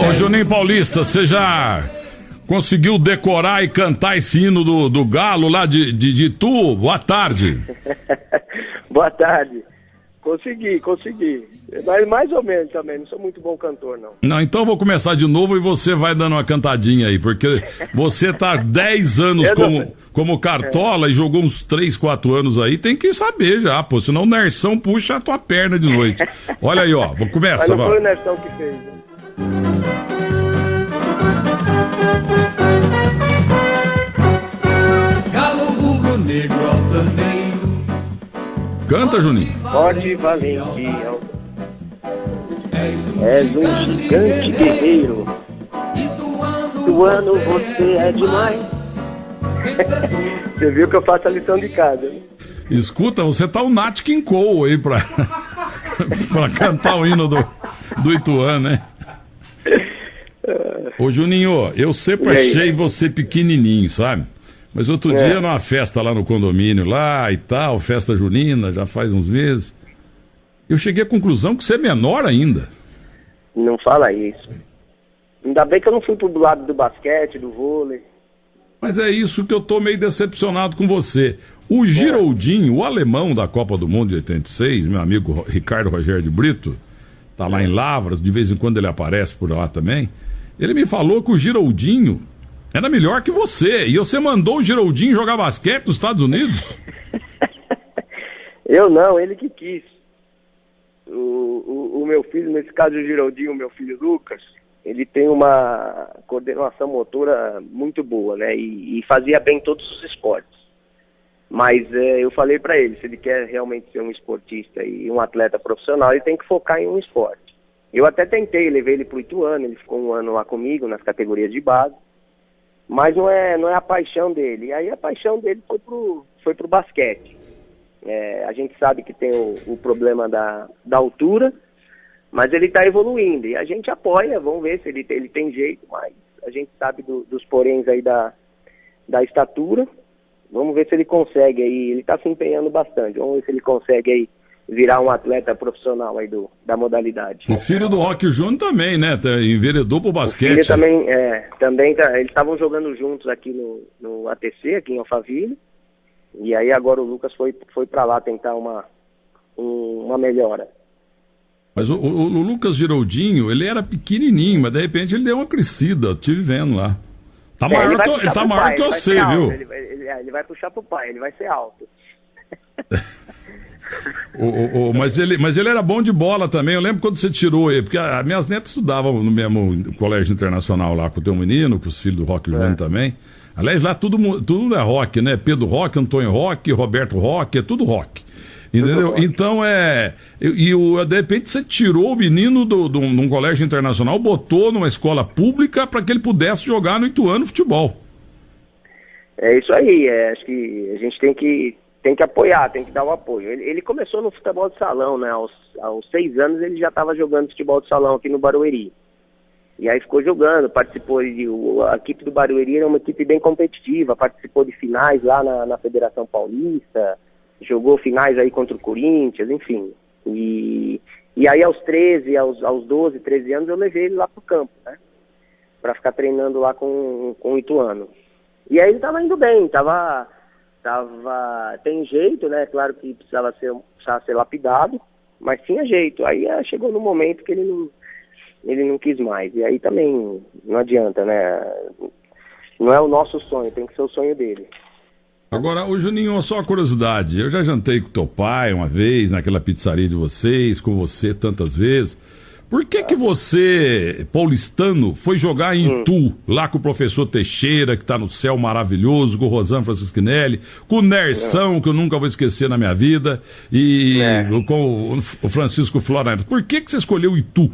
Ô Juninho Paulista, você já conseguiu decorar e cantar esse hino do Galo lá de Itu? Boa tarde. Boa tarde. Consegui. Mas mais ou menos também, não sou muito bom cantor, não. Não, então eu vou começar de novo e você vai dando uma cantadinha aí, porque você tá 10 anos como cartola e jogou uns 3, 4 anos aí, tem que saber já, pô, senão o Nersão puxa a tua perna de noite. Olha aí, ó, vou começar. Mas não foi o Nersão que fez, né? Galo rubro-negro altaneiro. Canta, Juninho. Forte e valente, és um gigante guerreiro. Do ano você é demais. Você viu que eu faço a lição de casa, né? Escuta, você tá o Nat King Cole aí pra cantar o hino do Ituano, né? Ô Juninho, eu sempre achei você pequenininho, sabe? Mas outro dia, numa festa lá no condomínio, lá e tal, festa junina, já faz uns meses, eu cheguei à conclusão que você é menor ainda. Não fala isso. Ainda bem que eu não fui pro lado do basquete, do vôlei. Mas é isso que eu tô meio decepcionado com você. O Giroudinho, o alemão da Copa do Mundo de 86, meu amigo Ricardo Rogério de Brito, tá lá em Lavras, de vez em quando ele aparece por lá também, ele me falou que o Giroudinho era melhor que você. E você mandou o Giroudinho jogar basquete nos Estados Unidos? Eu não, ele que quis. O meu filho, nesse caso o Giroudinho, o meu filho Lucas, ele tem uma coordenação motora muito boa, né? E fazia bem todos os esportes. Mas eu falei pra ele, se ele quer realmente ser um esportista e um atleta profissional, ele tem que focar em um esporte. Eu até tentei, levei ele pro Ituano, ele ficou um ano lá comigo, nas categorias de base. Mas não é a paixão dele. E aí a paixão dele foi pro basquete. A gente sabe que tem o problema da altura, mas ele está evoluindo. E a gente apoia, vamos ver se ele tem jeito, mas a gente sabe dos poréns aí da estatura. Vamos ver se ele consegue aí. Ele está se empenhando bastante. Vamos ver se ele consegue aí virar um atleta profissional aí da modalidade. O filho do Roque Júnior também, né? Enveredou pro basquete. O filho também eles estavam jogando juntos aqui no ATC, aqui em Alphaville. E aí agora o Lucas foi para lá tentar uma melhora. Mas o Lucas Giroudinho, ele era pequenininho, mas de repente ele deu uma crescida, eu estive vendo lá. Ele tá maior que você, viu? Ele vai puxar pro pai, ele vai ser alto. Mas ele era bom de bola também. Eu lembro quando você tirou ele, porque as minhas netas estudavam no mesmo colégio internacional lá com o teu menino, com os filhos do Roque Júnior também. Aliás, lá tudo é Roque, né? Pedro Roque, Antônio Roque, Roberto Roque, é tudo Roque. Entendeu? Então de repente você tirou o menino de um colégio internacional, botou numa escola pública para que ele pudesse jogar no Ituano futebol. É isso aí, acho que a gente tem que apoiar, tem que dar o apoio. Ele começou no futebol de salão, né? Aos 6 anos ele já estava jogando futebol de salão aqui no Barueri. E aí ficou jogando, participou a equipe do Barueri era uma equipe bem competitiva, participou de finais lá na Federação Paulista, jogou finais aí contra o Corinthians, enfim. E aí aos 13, aos 12, 13 anos eu levei ele lá pro campo, né? Pra ficar treinando lá com o Ituano. E aí ele tava indo bem, tem jeito, né? Claro que precisava ser lapidado, mas tinha jeito. Aí chegou no momento que ele não quis mais. E aí também não adianta, né? Não é o nosso sonho, tem que ser o sonho dele. Agora, ô Juninho, só uma curiosidade. Eu já jantei com teu pai uma vez, naquela pizzaria de vocês, com você tantas vezes. Por que você, paulistano, foi jogar em Itu, lá com o professor Teixeira, que tá no céu maravilhoso, com o Rosano Francisquinelli, com o Nersão, que eu nunca vou esquecer na minha vida, e com o Francisco Florento? Por que você escolheu Itu?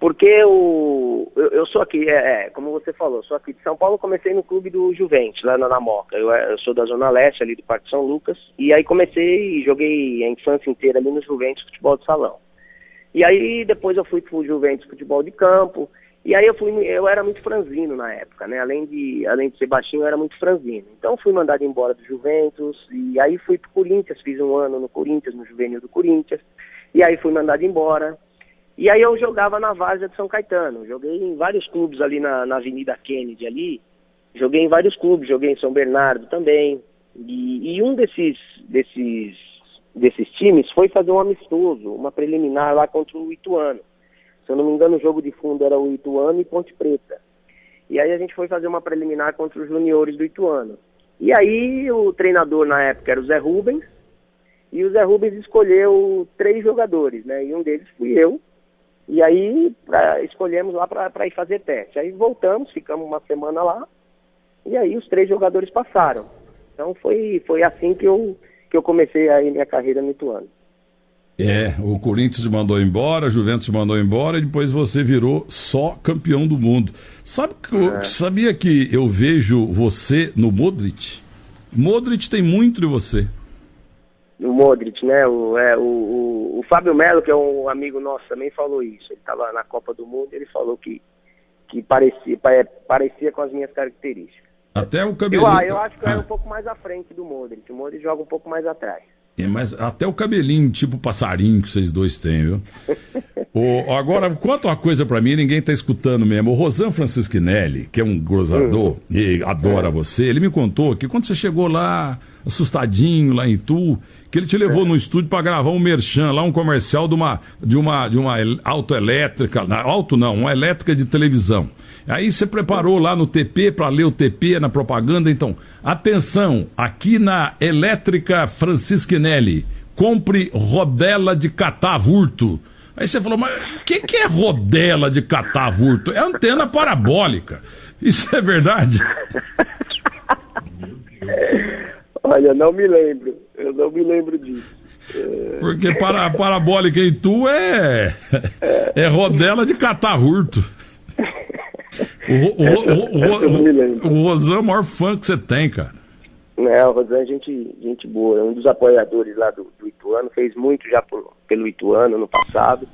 Porque eu sou aqui, como você falou, sou aqui de São Paulo, comecei no clube do Juventus, lá na Moca. Eu sou da Zona Leste, ali do Parque São Lucas, e aí comecei e joguei a infância inteira ali no Juventus Futebol de Salão. E aí depois eu fui pro Juventus Futebol de Campo, e aí eu era muito franzino na época, né? Além de ser baixinho, eu era muito franzino. Então fui mandado embora do Juventus, e aí fui pro Corinthians, fiz um ano no Corinthians, no Juvenil do Corinthians, e aí fui mandado embora. E aí eu jogava na Várzea de São Caetano. Joguei em vários clubes ali na Avenida Kennedy ali. Joguei em vários clubes, joguei em São Bernardo também. E um desses times foi fazer um amistoso, uma preliminar lá contra o Ituano. Se eu não me engano, o jogo de fundo era o Ituano e Ponte Preta. E aí a gente foi fazer uma preliminar contra os juniores do Ituano. E aí o treinador na época era o Zé Rubens, e o Zé Rubens escolheu 3 jogadores, né? E um deles fui eu. E aí escolhemos lá para ir fazer teste. Aí voltamos, ficamos uma semana lá, e aí os 3 jogadores passaram. Então foi assim que eu comecei aí minha carreira no Ituano. O Corinthians mandou embora, a Juventus mandou embora e depois você virou só campeão do mundo. Sabia que eu vejo você no Modric? Modric tem muito de você. O Modric, né? O Fábio Melo, que é um amigo nosso, também falou isso. Ele estava na Copa do Mundo e ele falou que parecia com as minhas características. Até o cabelinho. Eu acho que eu era um pouco mais à frente do Modric. O Modric joga um pouco mais atrás. Mas até o cabelinho, tipo passarinho que vocês dois têm, viu? Agora, conta uma coisa pra mim, ninguém tá escutando mesmo. O Rosan Francischinelli, que é um gozador e adora você, ele me contou que quando você chegou lá, assustadinho, lá em Itu, que ele te levou no estúdio pra gravar um merchan, lá um comercial de uma autoelétrica, uma elétrica de televisão. Aí você preparou lá no TP para ler o TP na propaganda. Então, atenção, aqui na Elétrica Francischinelli, compre rodela de catavurto. Aí você falou, mas o que é rodela de catavurto? É antena parabólica. Isso é verdade? Olha, eu não me lembro disso. Porque parabólica em tu é rodela de catavurto. O Rosan é o maior fã que você tem, cara. O Rosan é gente boa, é um dos apoiadores lá do Ituano, fez muito já pelo Ituano no passado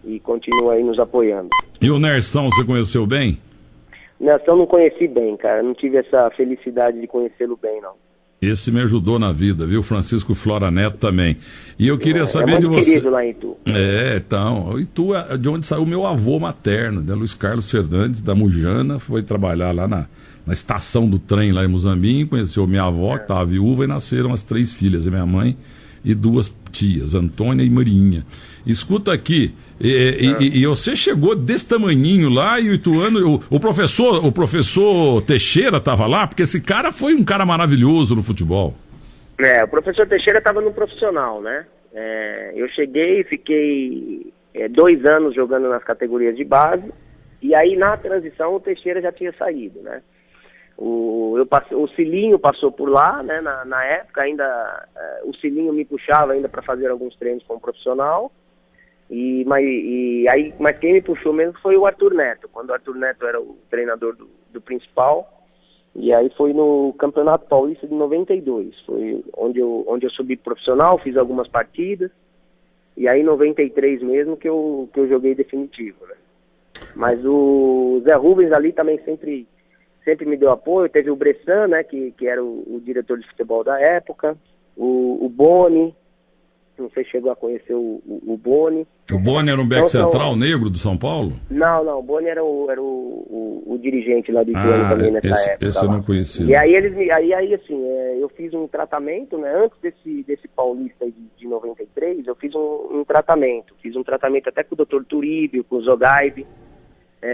e continua aí nos apoiando. E o Nersão, você conheceu bem? O Nersão não conheci bem, cara, não tive essa felicidade de conhecê-lo bem, não. Esse me ajudou na vida, viu? Francisco Flora Neto também. E eu queria saber de você. Querido lá em Itu. Então, Itu é de onde saiu meu avô materno, né? Luiz Carlos Fernandes, da Mujana, foi trabalhar lá na estação do trem lá em Muzambinho, conheceu minha avó, que estava viúva, e nasceram as 3 filhas, a minha mãe e 2 tias, Antônia e Marinha. Escuta aqui, e você chegou desse tamanhinho lá e o Ituano, o professor Teixeira estava lá, porque esse cara foi um cara maravilhoso no futebol. O professor Teixeira estava no profissional, né? Eu cheguei e fiquei 2 anos jogando nas categorias de base, e aí na transição o Teixeira já tinha saído, né? O Cilinho passou por lá, né? Na época ainda o Cilinho me puxava ainda para fazer alguns treinos como profissional. Mas quem me puxou mesmo foi o Arthur Neto, quando o Arthur Neto era o treinador do principal, e aí foi no Campeonato Paulista de 92, foi onde eu subi profissional, fiz algumas partidas, e aí em 93 mesmo que eu joguei definitivo, né? Mas o Zé Rubens ali também sempre me deu apoio, teve o Bressan, né, que era o diretor de futebol da época, o Boni. Não sei se chegou a conhecer o Boni. O Boni era um back central negro do São Paulo? Não, o Boni era o dirigente lá do Ituano também nessa época. Esse eu não conhecia. E aí eu fiz um tratamento, né? Antes desse Paulista de 93, eu fiz um tratamento. Fiz um tratamento até com o Dr. Turíbio, com o Zogaib,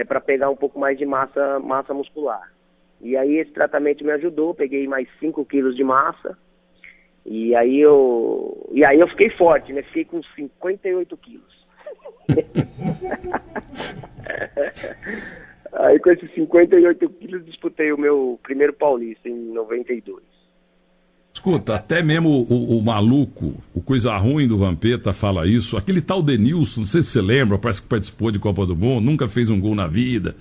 para pegar um pouco mais de massa muscular. E aí esse tratamento me ajudou, peguei mais 5 quilos de massa. E aí eu fiquei forte, né? Fiquei com 58 quilos. Aí com esses 58 quilos disputei o meu primeiro Paulista em 92. Escuta, até mesmo o maluco, o coisa ruim do Vampeta fala isso. Aquele tal Denilson, não sei se você lembra, parece que participou de Copa do Mundo, nunca fez um gol na vida.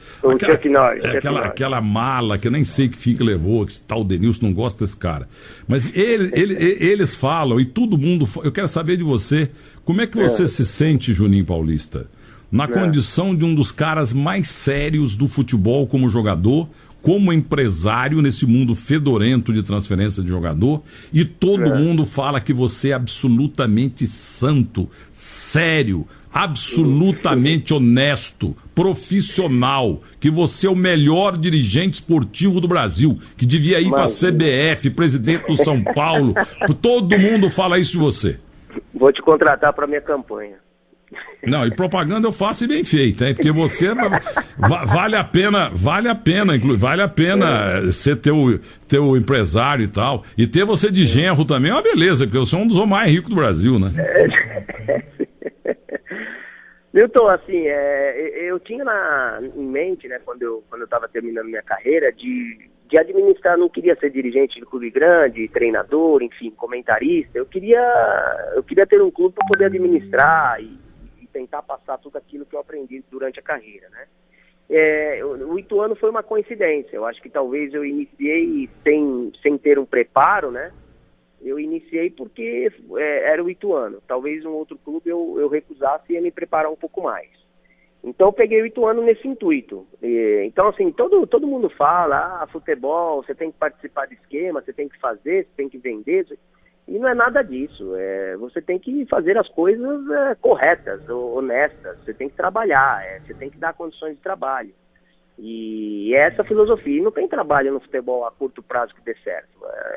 Aquela mala que eu nem sei que fim que levou, que esse tal Denilson não gosta desse cara. Mas eles falam, e todo mundo... Eu quero saber de você, como é que você se sente, Juninho Paulista, na condição de um dos caras mais sérios do futebol como jogador, como empresário nesse mundo fedorento de transferência de jogador, e todo mundo fala que você é absolutamente santo, sério, absolutamente honesto, profissional, que você é o melhor dirigente esportivo do Brasil, que devia ir para a CBF, presidente do São Paulo. Todo mundo fala isso de você. Vou te contratar para minha campanha. Não, e propaganda eu faço e bem feita, hein? Porque você vale a pena ser teu empresário e tal. E ter você de genro também é uma beleza, porque eu sou um dos homens mais ricos do Brasil, né? Milton, assim, eu tinha em mente, né, quando eu estava terminando minha carreira, de administrar. Não queria ser dirigente de clube grande, treinador, enfim, comentarista. Eu queria ter um clube para poder administrar e tentar passar tudo aquilo que eu aprendi durante a carreira, né? O Ituano foi uma coincidência. Eu acho que talvez eu iniciei sem ter um preparo, né? Eu iniciei porque era o Ituano. Talvez um outro clube eu recusasse e ia me preparar um pouco mais. Então eu peguei o Ituano nesse intuito. Então, assim, todo mundo fala, futebol, você tem que participar de esquema, você tem que fazer, você tem que vender. E não é nada disso. Você tem que fazer as coisas corretas, honestas. Você tem que trabalhar, você tem que dar condições de trabalho. E essa filosofia. E não tem trabalho no futebol a curto prazo que dê certo.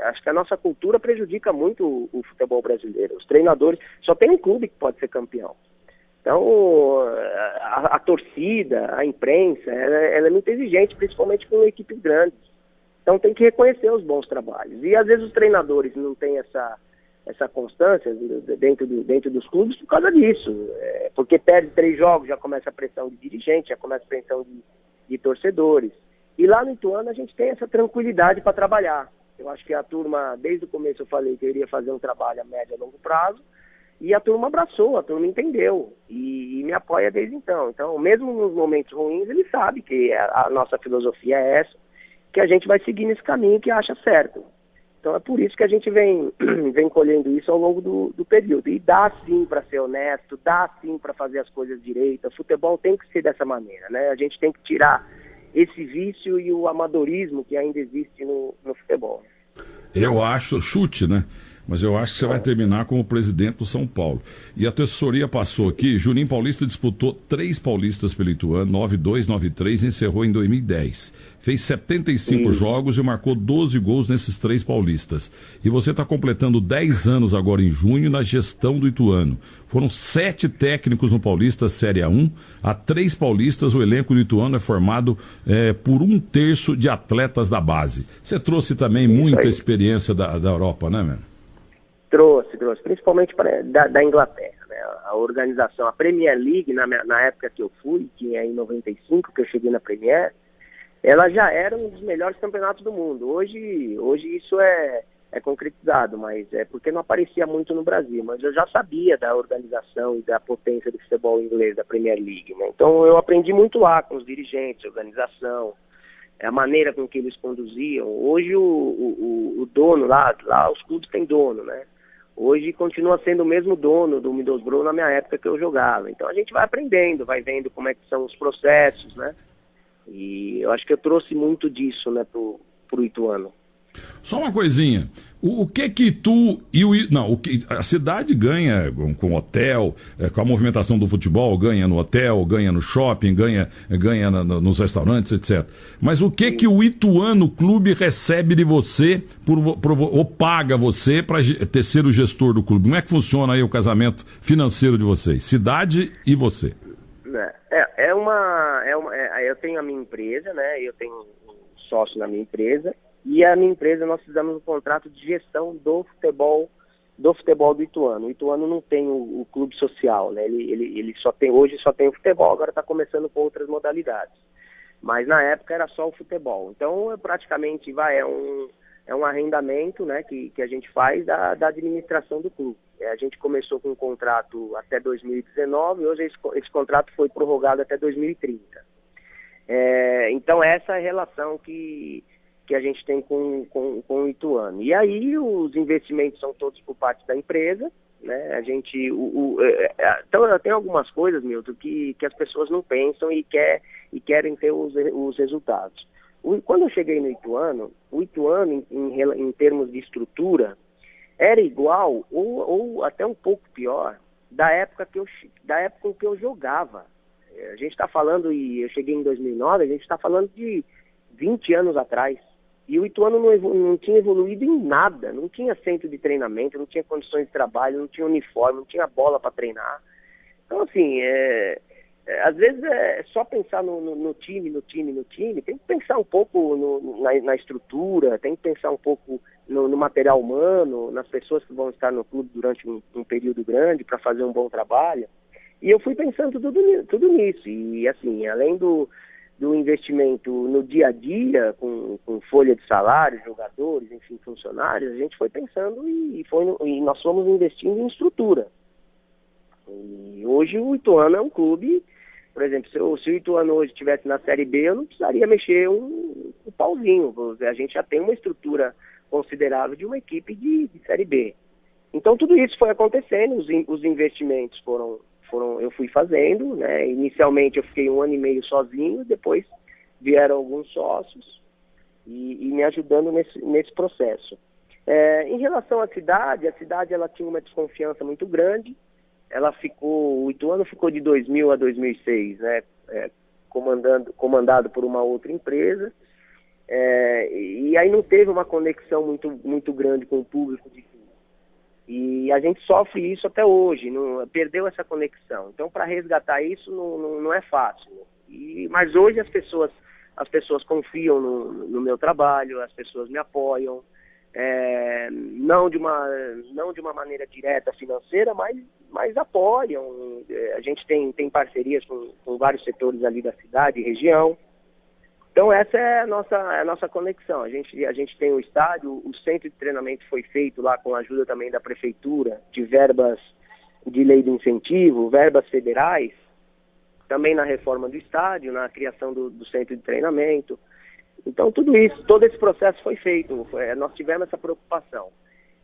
Acho que a nossa cultura prejudica muito o futebol brasileiro. Os treinadores, só tem um clube que pode ser campeão. Então, a torcida, a imprensa, ela é muito exigente, principalmente com equipes grandes. Então tem que reconhecer os bons trabalhos. E às vezes os treinadores não têm essa constância dentro dos clubes por causa disso. Porque perde 3 jogos, já começa a pressão de dirigente, já começa a pressão de torcedores. E lá no Ituano a gente tem essa tranquilidade para trabalhar. Eu acho que a turma, desde o começo eu falei que eu iria fazer um trabalho a médio e longo prazo, e a turma abraçou, a turma entendeu, e me apoia desde então. Então, mesmo nos momentos ruins, ele sabe que a nossa filosofia é essa, que a gente vai seguir nesse caminho que acha certo. Então é por isso que a gente vem colhendo isso ao longo do período. E dá sim para ser honesto, dá sim para fazer as coisas direitas. Futebol tem que ser dessa maneira, né? A gente tem que tirar esse vício e o amadorismo que ainda existe no futebol. Eu acho, chute, né? Mas eu acho que você vai terminar como presidente do São Paulo. E a assessoria passou aqui, Juninho Paulista disputou 3 paulistas pelo Ituano, 9-2, 9-3, encerrou em 2010. Fez 75 jogos e marcou 12 gols nesses 3 paulistas. E você está completando 10 anos agora em junho na gestão do Ituano. Foram 7 técnicos no Paulista Série A1. Há 3 paulistas, o elenco do Ituano é formado por 1/3 de atletas da base. Você trouxe também muita experiência da Europa, né, meu? Trouxe, principalmente da Inglaterra, né? A organização, a Premier League, na época que eu fui, que é em 95, que eu cheguei na Premier, ela já era um dos melhores campeonatos do mundo. Hoje isso é concretizado, mas é porque não aparecia muito no Brasil, mas eu já sabia da organização e da potência do futebol inglês, da Premier League, né? Então eu aprendi muito lá com os dirigentes, organização, a maneira com que eles conduziam. Hoje o dono lá os clubes têm dono, né? Hoje continua sendo o mesmo dono do Middlesbrough na minha época que eu jogava. Então a gente vai aprendendo, vai vendo como é que são os processos, né? E eu acho que eu trouxe muito disso, né, pro Ituano. Só uma coisinha, o que tu e a cidade ganha com hotel, com a movimentação do futebol, ganha no hotel, ganha no shopping, ganha nos restaurantes, etc. Mas o que o Ituano Clube recebe de você ou paga você para ser o gestor do clube? Como é que funciona aí o casamento financeiro de vocês, cidade e você? Eu tenho a minha empresa, né? Eu tenho um sócio na minha empresa. E a minha empresa, nós fizemos um contrato de gestão do futebol do Ituano. O Ituano não tem o clube social, né? Ele hoje só tem o futebol, agora está começando com outras modalidades. Mas na época era só o futebol. Então, praticamente é um arrendamento, né, que a gente faz da administração do clube. A gente começou com um contrato até 2019, hoje esse contrato foi prorrogado até 2030. Então, essa é a relação que a gente tem com o Ituano. E aí os investimentos são todos por parte da empresa, né? A gente, então tem algumas coisas, Milton, que as pessoas não pensam e querem ter os resultados. Quando eu cheguei no Ituano, o Ituano, em termos de estrutura, era igual ou até um pouco pior da época em que eu jogava. A gente está falando, e eu cheguei em 2009, a gente está falando de 20 anos atrás. E o Ituano não tinha evoluído em nada, não tinha centro de treinamento, não tinha condições de trabalho, não tinha uniforme, não tinha bola para treinar. Então, assim, às vezes é só pensar no time, tem que pensar um pouco na estrutura, tem que pensar um pouco no material humano, nas pessoas que vão estar no clube durante um período grande para fazer um bom trabalho. E eu fui pensando tudo nisso. E, assim, além do investimento no dia a dia, com folha de salário, jogadores, enfim, funcionários, a gente foi pensando e nós fomos investindo em estrutura. E hoje o Ituano é um clube, por exemplo, se o Ituano hoje estivesse na Série B, eu não precisaria mexer um pauzinho. A gente já tem uma estrutura considerável de uma equipe de Série B. Então tudo isso foi acontecendo, os investimentos eu fui fazendo, né? Inicialmente eu fiquei 1 ano e meio sozinho, depois vieram alguns sócios e me ajudando nesse processo. Em relação à cidade, ela tinha uma desconfiança muito grande. O Ituano ficou de 2000 a 2006, né? Comandado por uma outra empresa, e aí não teve uma conexão muito grande com o público de tudo. E a gente sofre isso até hoje, perdeu essa conexão. Então, para resgatar isso não é fácil. Mas hoje as pessoas confiam no meu trabalho, as pessoas me apoiam, não de uma maneira direta financeira, mas apoiam. A gente tem parcerias com vários setores ali da cidade e região. Então essa é a nossa conexão. A gente tem o estádio, o centro de treinamento foi feito lá com a ajuda também da prefeitura, de verbas de lei de incentivo, verbas federais, também na reforma do estádio, na criação do centro de treinamento. Então todo esse processo foi feito, nós tivemos essa preocupação.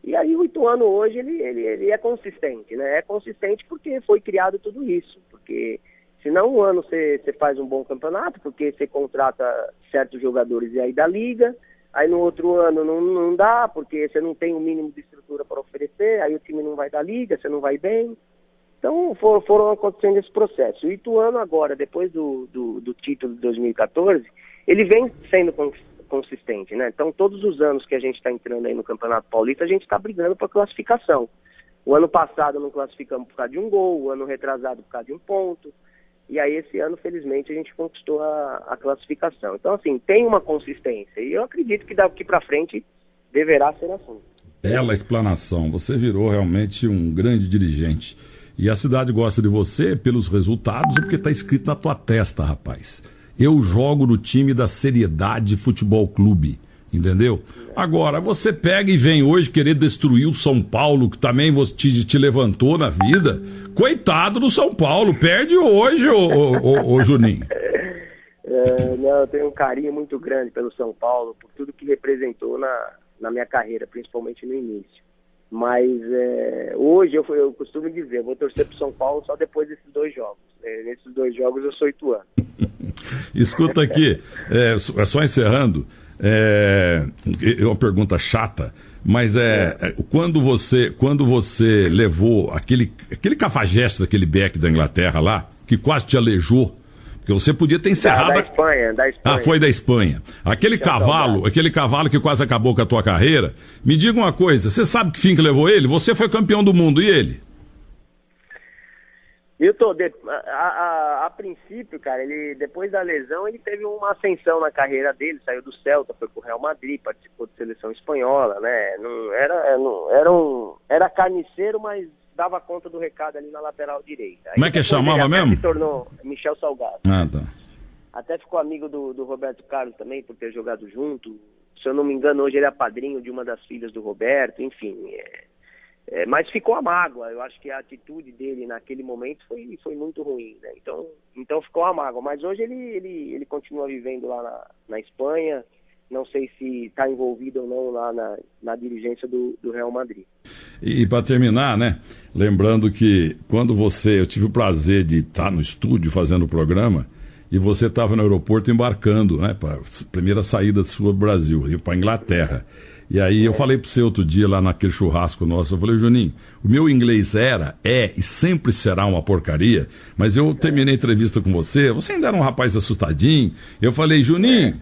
E aí o Ituano hoje ele é consistente, né? É consistente porque foi criado tudo isso, porque senão um ano você faz um bom campeonato, porque você contrata certos jogadores e aí da liga, aí no outro ano não dá, porque você não tem o mínimo de estrutura para oferecer, aí o time não vai da liga, você não vai bem. Então foram acontecendo esse processo. O Ituano agora, depois do título de 2014, ele vem sendo consistente, né? Então todos os anos que a gente está entrando aí no Campeonato Paulista, a gente está brigando por classificação. O ano passado não classificamos por causa de um gol, o ano retrasado por causa de um ponto. E aí esse ano, felizmente, a gente conquistou a classificação. Então, assim, tem uma consistência. E eu acredito que daqui para frente deverá ser assim. Bela explanação. Você virou realmente um grande dirigente. E a cidade gosta de você pelos resultados e porque está escrito na tua testa, rapaz. Eu jogo no time da Seriedade Futebol Clube. Entendeu? Agora, você pega e vem hoje querer destruir o São Paulo, que também te levantou na vida. Coitado do São Paulo, perde hoje, ô Juninho. Eu tenho um carinho muito grande pelo São Paulo, por tudo que representou na minha carreira, principalmente no início. Mas hoje eu costumo dizer, eu vou torcer pro São Paulo só depois desses 2 jogos. Nesses 2 jogos eu sou ituano. Escuta aqui, só encerrando. É uma pergunta chata, mas quando você levou aquele cafajeste daquele Beck da Inglaterra lá, que quase te aleijou, porque você podia ter encerrado... Da Espanha. Ah, foi da Espanha. Aquele cavalo que quase acabou com a tua carreira, me diga uma coisa, você sabe que fim que levou ele? Você foi campeão do mundo, e ele? A princípio, cara, ele depois da lesão ele teve uma ascensão na carreira dele, saiu do Celta, foi pro Real Madrid, participou de seleção espanhola, né? Era carniceiro, mas dava conta do recado ali na lateral direita. Como é que chamava mesmo? Se tornou Michel Salgado. Ah, tá. Até ficou amigo do Roberto Carlos também, por ter jogado junto. Se eu não me engano, hoje ele é padrinho de uma das filhas do Roberto, enfim... mas ficou a mágoa. Eu acho que a atitude dele naquele momento foi muito ruim, né? Então ficou a mágoa. Mas hoje ele continua vivendo lá na Espanha. Não sei se está envolvido ou não lá na dirigência do Real Madrid. E para terminar, né? Lembrando que quando eu tive o prazer de estar no estúdio fazendo o programa, e você estava no aeroporto embarcando, né, para primeira saída sua do Brasil, para Inglaterra. E aí eu falei para você outro dia lá naquele churrasco nosso, eu falei, Juninho, o meu inglês é e sempre será uma porcaria, mas eu terminei a entrevista com você ainda era um rapaz assustadinho, eu falei, Juninho,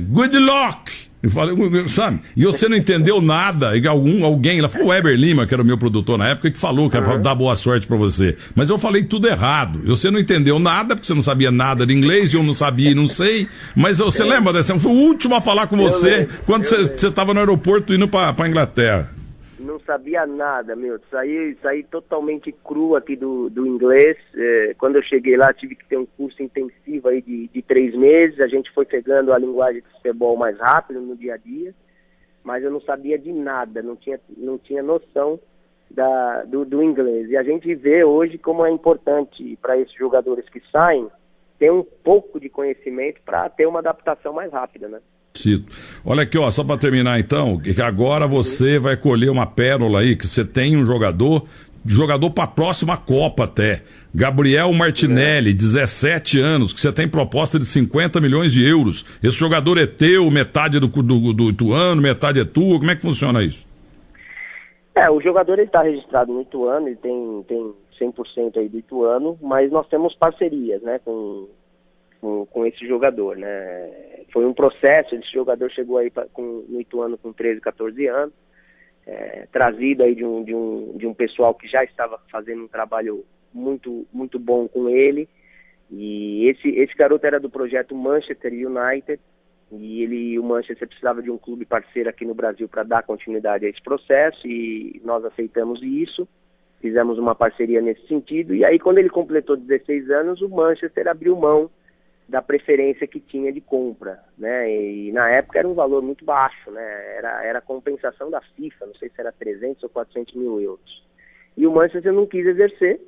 good luck! Eu falei, sabe? E você não entendeu nada. E alguém, lá foi o Weber Lima, que era o meu produtor na época, que falou que era pra dar boa sorte pra você. Mas eu falei tudo errado. E você não entendeu nada, porque você não sabia nada de inglês, eu não sabia e não sei. Mas você lembra dessa? Eu fui o último a falar com você quando você estava no aeroporto indo pra Inglaterra. Não sabia nada, meu. Saí totalmente cru aqui do inglês. Quando eu cheguei lá, tive que ter um curso intensivo aí de 3 meses. A gente foi pegando a linguagem do futebol mais rápido no dia a dia. Mas eu não sabia de nada, não tinha noção do inglês. E a gente vê hoje como é importante para esses jogadores que saem ter um pouco de conhecimento para ter uma adaptação mais rápida, né? Cito. Olha aqui, ó, só para terminar então, que agora você vai colher uma pérola aí, que você tem um jogador para a próxima Copa até. Gabriel Martinelli, 17 anos, que você tem proposta de 50 milhões de euros. Esse jogador é teu, metade do Ituano, metade é tua, como é que funciona isso? O jogador está registrado no Ituano, ele tem 100% aí do Ituano, mas nós temos parcerias, né, com esse jogador, né? Foi um processo, esse jogador chegou aí no Ituano com 13, 14 anos, trazido aí de um pessoal que já estava fazendo um trabalho muito, muito bom com ele, e esse garoto era do projeto Manchester United, e o Manchester precisava de um clube parceiro aqui no Brasil para dar continuidade a esse processo, e nós aceitamos isso, fizemos uma parceria nesse sentido, e aí quando ele completou 16 anos, o Manchester abriu mão da preferência que tinha de compra, né, e na época era um valor muito baixo, né, era a compensação da FIFA, não sei se era 300 ou 400 mil euros, e o Manchester não quis exercer,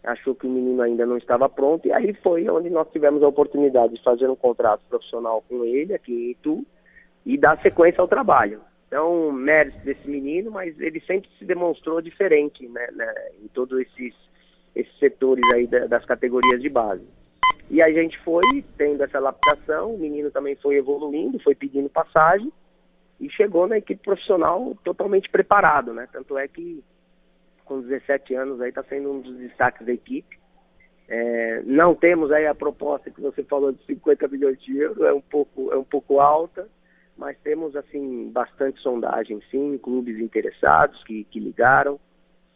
achou que o menino ainda não estava pronto, e aí foi onde nós tivemos a oportunidade de fazer um contrato profissional com ele aqui em Itu, e dar sequência ao trabalho. Então, mérito desse menino, mas ele sempre se demonstrou diferente, né, em todos esses setores aí das categorias de base. E a gente foi tendo essa adaptação, o menino também foi evoluindo, foi pedindo passagem e chegou na equipe profissional totalmente preparado, né? Tanto é que com 17 anos aí está sendo um dos destaques da equipe. Não temos aí a proposta que você falou de 50 milhões de euros, é um pouco alta, mas temos assim bastante sondagem, sim, clubes interessados que ligaram.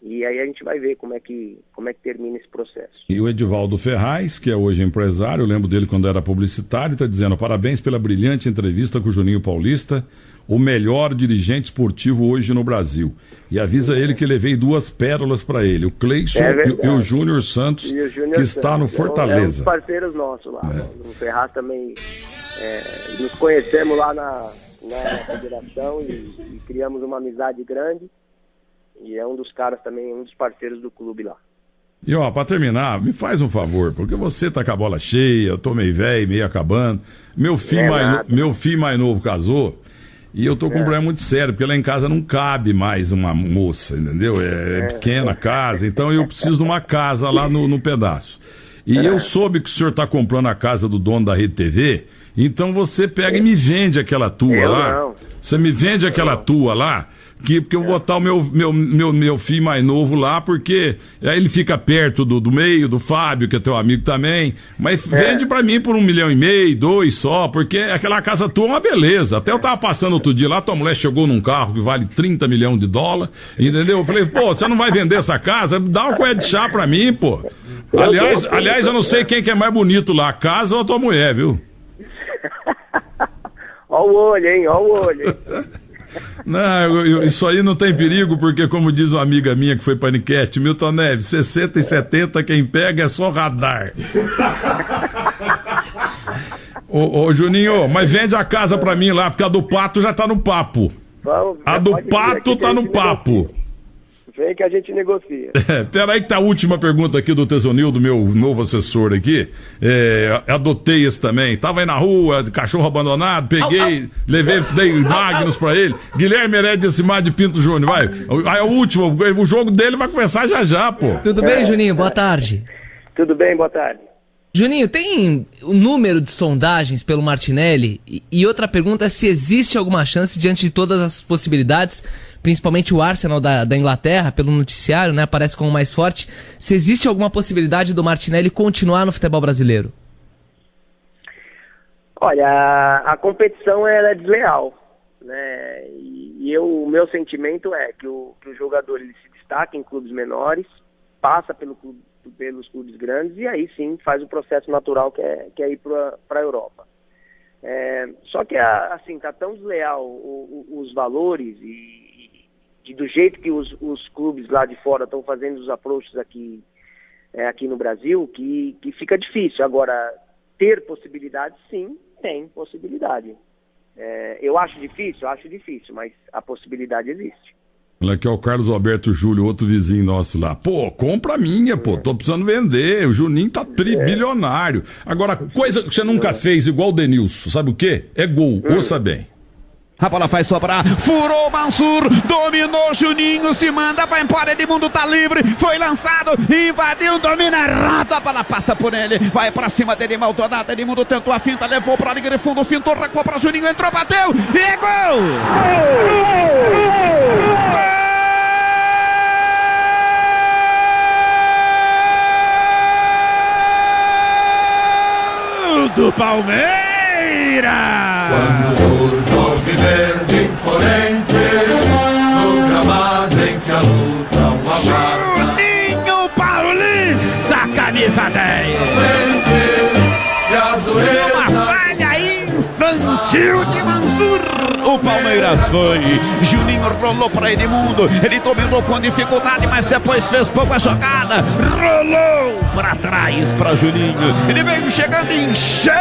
E aí a gente vai ver como é que termina esse processo. E o Edivaldo Ferraz, que é hoje empresário, eu lembro dele quando era publicitário, está dizendo: parabéns pela brilhante entrevista com o Juninho Paulista, o melhor dirigente esportivo hoje no Brasil. E avisa ele que levei 2 pérolas para ele, o Cleison e o Júnior Santos, que está no Fortaleza. É um parceiros nossos lá. O Ferraz também, nos conhecemos lá na federação e criamos uma amizade grande. E é um dos caras também, um dos parceiros do clube lá. E ó, pra terminar, me faz um favor, porque você tá com a bola cheia, eu tô meio velho, meio acabando. Meu filho mais novo casou, e eu tô com um problema muito sério, porque lá em casa não cabe mais uma moça, entendeu? É pequena a casa, então eu preciso de uma casa lá no pedaço. E eu soube que o senhor tá comprando a casa do dono da Rede TV, então você pega e me vende aquela tua lá. Não. Você me vende aquela tua lá, porque eu vou botar o meu filho mais novo lá, porque aí ele fica perto do meio, do Fábio, que é teu amigo também, mas vende pra mim por 1,5 milhão, 2 só, porque aquela casa tua é uma beleza. Até eu tava passando outro dia lá, tua mulher chegou num carro que vale 30 milhões de dólares, entendeu? Eu falei, pô, você não vai vender essa casa? Dá uma colher de chá pra mim, pô. Aliás, eu não sei quem que é mais bonito lá, a casa ou a tua mulher, viu? Ó o olho, hein? Não, isso aí não tem perigo, porque como diz uma amiga minha que foi paniquete, Milton Neves, 60 e 70 quem pega é só radar. Ô Juninho, mas vende a casa pra mim lá, porque a do Pato já tá no papo. A do Pato tá no papo. Vem que a gente negocia. Peraí que tá a última pergunta aqui do Tesonil, do meu novo assessor aqui. Adotei esse também. Tava aí na rua, cachorro abandonado, peguei, levei, dei Magnus pra ele. Guilherme Heredia de Pinto Júnior, vai. Aí o último, o jogo dele vai começar já, pô. Tudo bem, Juninho? Boa tarde. Tudo bem, boa tarde. Juninho, tem o número de sondagens pelo Martinelli? E outra pergunta é se existe alguma chance, diante de todas as possibilidades, principalmente o Arsenal da Inglaterra, pelo noticiário, né, aparece como mais forte, se existe alguma possibilidade do Martinelli continuar no futebol brasileiro? Olha, a competição ela é desleal, né? O meu sentimento é que o jogador ele se destaca em clubes menores, passa pelos clubes grandes e aí sim faz o processo natural que é ir para a Europa. Só que assim tá tão desleal os valores e do jeito que os clubes lá de fora estão fazendo os approaches aqui no Brasil que fica difícil. Agora, ter possibilidade, sim, tem possibilidade. Eu acho difícil, mas a possibilidade existe. Olha aqui, o Carlos Alberto Júlio, outro vizinho nosso lá. Pô, compra a minha, pô, tô precisando vender. O Juninho tá bilionário. Agora, coisa que você nunca fez, igual o Denilson, sabe o quê? É gol, ouça bem. A bola vai sobrar, furou Mansur, dominou Juninho, se manda, vai embora, Edmundo tá livre, foi lançado, invadiu, domina errado, a bola passa por ele, vai pra cima dele, Maldonado, Edmundo tentou a finta, levou pra linha de fundo, fintou, recuou pra Juninho, entrou, bateu, e é gol! Do Palmeiras! Quando surge o Alviverde imponente, no gramado em que a luta o aguarda. Juninho Paulista, camisa 10. Uma falha infantil de Mansur. O Palmeiras foi. Juninho rolou para Edmundo. Ele dominou com dificuldade, mas depois fez pouca jogada. Rolou para trás para Juninho. Ele veio chegando e encheu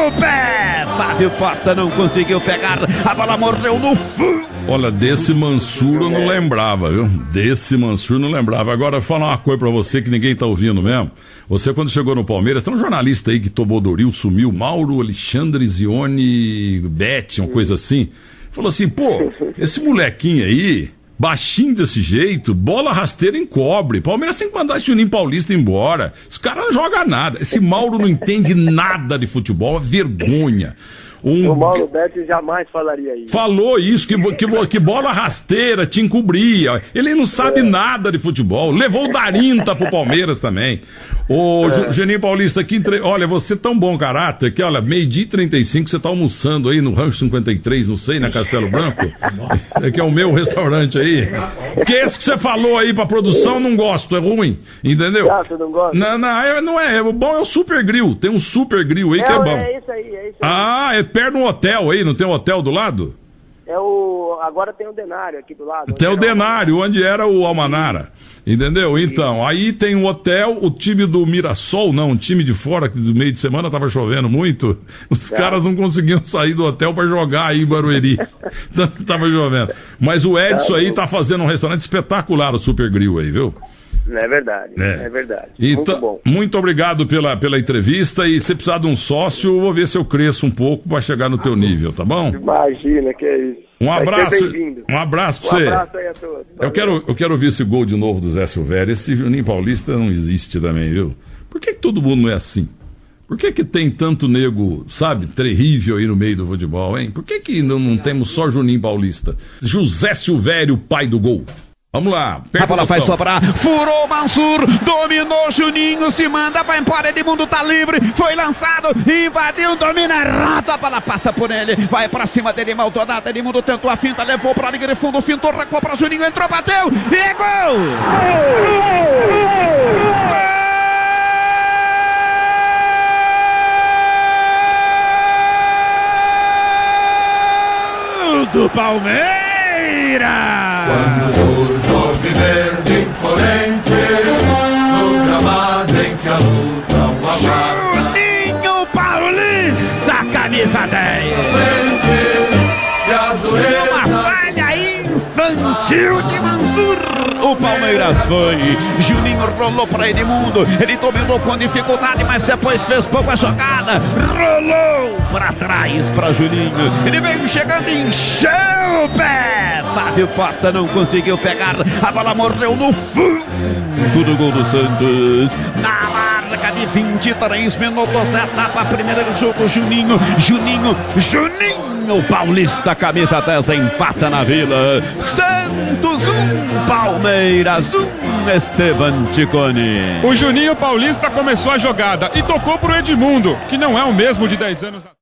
o pé. Fábio Costa não conseguiu pegar. A bola morreu no fundo. Olha, desse Mansur eu não lembrava, viu? Desse Mansur não lembrava. Agora, falar uma coisa pra você que ninguém tá ouvindo mesmo. Você, quando chegou no Palmeiras, tem um jornalista aí que tomou Doril, sumiu, Mauro Alexandre Zione Bete, uma coisa assim. Falou assim, pô, esse molequinho aí, baixinho desse jeito, bola rasteira encobre. Palmeiras tem que mandar esse Juninho Paulista embora. Esse cara não joga nada. Esse Mauro não entende nada de futebol, é vergonha. O Mauro Betti jamais falaria isso. Falou isso, que bola rasteira te encobria. Ele não sabe nada de futebol. Levou o Darinta pro Palmeiras também. Ô, Juninho Paulista, aqui, olha, você é tão bom caráter que, olha, 12h35, você tá almoçando aí no Rancho 53, não sei, na Castelo Branco. Que é o meu restaurante aí. Porque esse que você falou aí pra produção, não gosto, é ruim, entendeu? Ah, você não gosta? Não é, o bom é o Super Grill. Tem um Super Grill aí que é bom. É isso aí. Ah, é perto de um hotel aí, não tem um hotel do lado? Agora tem o Denário aqui do lado. Tem o Denário, onde era o Almanara. Entendeu? Então, aí tem um hotel, o time do Mirassol, não, um time de fora, que do meio de semana tava chovendo muito. Os caras não conseguiam sair do hotel pra jogar aí em Barueri. Tanto que tava chovendo. Mas o Edson aí tá fazendo um restaurante espetacular, o Super Grill aí, viu? É verdade, é verdade. Então, muito bom. Muito obrigado pela entrevista, e se precisar de um sócio, eu vou ver se eu cresço um pouco pra chegar no teu nível, tá bom? Imagina, que é isso. Um abraço pra você. Um abraço aí a todos. Eu quero ver esse gol de novo do Zé Silvério. Esse Juninho Paulista não existe também, viu? Por que todo mundo não é assim? Por que tem tanto nego, sabe, terrível aí no meio do futebol, hein? Por que não temos só Juninho Paulista? José Silvério, pai do gol. Vamos lá, a bola vai sobrar, furou Mansur, dominou Juninho, se manda, vai embora, Edmundo tá livre, foi lançado, invadiu, domina errado, a bola passa por ele, vai pra cima dele, Maldonado, Edmundo tentou a finta, levou pra linha de fundo, fintou, recuou pra Juninho, entrou, bateu, e é gol! Do Palmeiras! Quando surge o Alviverde imponente, no gramado em que a luta o aguarda. Juninho Paulista, camisa 10. Uma falha infantil de Mansur. O Palmeiras foi. Juninho rolou para Edmundo. Ele dominou com dificuldade, mas depois fez pouca jogada. Rolou para trás para Juninho. Ele veio chegando e encheu o pé. Fábio Costa não conseguiu pegar. A bola morreu no fundo do gol do Santos. Na marca de 23 minutos, etapa primeira do jogo, Juninho, Paulista, camisa 10, empata na Vila. Santos 1, Palmeiras 1, Esteban Ticoni. O Juninho Paulista começou a jogada e tocou pro Edmundo, que não é o mesmo de 10 anos atrás.